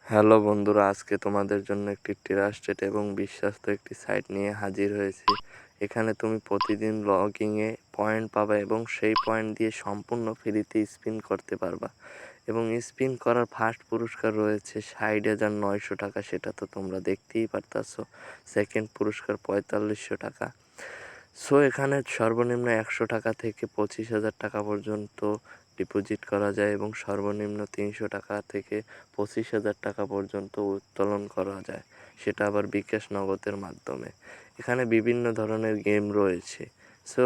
Hello বন্ধুরা, আজকে তোমাদের জন্য একটি ট্রাস্টেড এবং বিশ্বস্ত একটি সাইট নিয়ে হাজির হয়েছি। এখানে তুমি প্রতিদিন লগইনে পয়েন্ট পাবে এবং সেই পয়েন্ট দিয়ে সম্পূর্ণ ফ্রিতে স্পিন করতে পারবা। এবং স্পিন করার ফার্স্ট পুরস্কার রয়েছে ৬০,৯০০ টাকা, সেটা তো তোমরা দেখতেই পারতাছো। সেকেন্ড পুরস্কার ৪৫০০ টাকা। সো এখানে সর্বনিম্ন ১০০ টাকা থেকে ২৫,০০০ টাকা পর্যন্ত ডিপোজিট করা যায় এবং সর্বনিম্ন ৩০০ টাকা থেকে ২৫,০০০ টাকা পর্যন্ত উত্তোলন করা যায়, সেটা আবার বিকাশ নগদের মাধ্যমে। এখানে বিভিন্ন ধরনের গেম রয়েছে। সো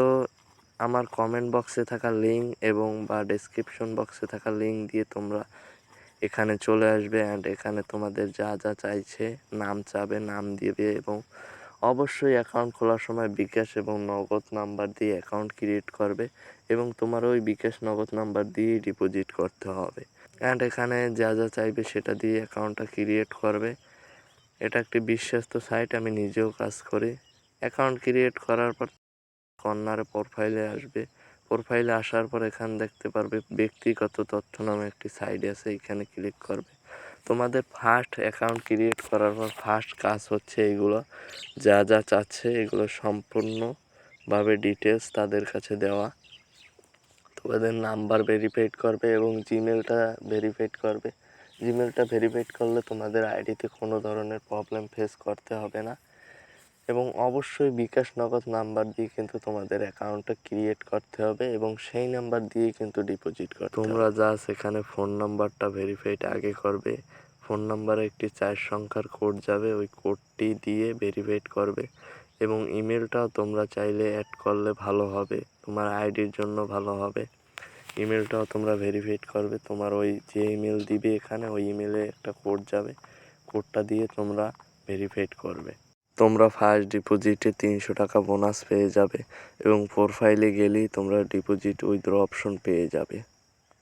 আমার কমেন্ট বক্সে থাকা লিঙ্ক এবং ডেসক্রিপশন বক্সে থাকা লিঙ্ক দিয়ে তোমরা এখানে চলে আসবে অ্যান্ড এখানে তোমাদের যা যা চাইছে নাম চাবে, নাম দিবে এবং অবশ্যই অ্যাকাউন্ট খোলার সময় বিকাশ এবং নগদ নাম্বার দিয়ে অ্যাকাউন্ট ক্রিয়েট করবে এবং তোমার ওই বিকাশ নগদ নাম্বার দিয়েই ডিপোজিট করতে হবে। অ্যান্ড এখানে যা যা চাইবে সেটা দিয়ে অ্যাকাউন্টটা ক্রিয়েট করবে। এটা একটি বিশ্বস্ত সাইট, আমি নিজেও কাজ করি। অ্যাকাউন্ট ক্রিয়েট করার পর কর্নারে প্রোফাইলে আসবে। প্রোফাইলে আসার পর এখানে দেখতে পারবে ব্যক্তিগত তথ্য নামে একটি সাইট আছে, এখানে ক্লিক করবে। তোমাদের ফার্স্ট অ্যাকাউন্ট ক্রিয়েট করার পর ফার্স্ট কাজ হচ্ছে এইগুলো যা যা চাচ্ছে এগুলো সম্পূর্ণভাবে ডিটেলস তাদের কাছে দেওয়া। তোমাদের নাম্বার ভেরিফাইড করবে এবং জিমেলটা ভেরিফাইড করবে। জিমেলটা ভেরিফাইড করলে তোমাদের আইডিতে কোনো ধরনের প্রবলেম ফেস করতে হবে না এবং অবশ্যই বিকাশ নগদ নাম্বার দিয়ে কিন্তু তোমাদের অ্যাকাউন্টটা ক্রিয়েট করতে হবে এবং সেই নাম্বার দিয়ে কিন্তু ডিপোজিট করতে হবে। তোমরা জাস্ট এখানে ফোন নাম্বারটা ভেরিফাইড আগে করবে। ফোন নাম্বারে একটি ৪ সংখ্যার কোড যাবে, ওই কোডটি দিয়ে ভেরিফাইড করবে এবং ইমেলটাও তোমরা চাইলে অ্যাড করলে ভালো হবে, তোমার আইডির জন্য ভালো হবে। ইমেলটাও তোমরা ভেরিফাইড করবে। তোমার ওই যে ইমেল দিবে এখানে ওই ইমেলে একটা কোড যাবে, কোডটা দিয়ে তোমরা ভেরিফাইড করবে। তোমরা ফার্স্ট ডিপোজিটে ৩০০ টাকা বোনাস পেয়ে যাবে এবং প্রোফাইলে গেলেই তোমরা ডিপোজিট উইথড্র অপশন পেয়ে যাবে।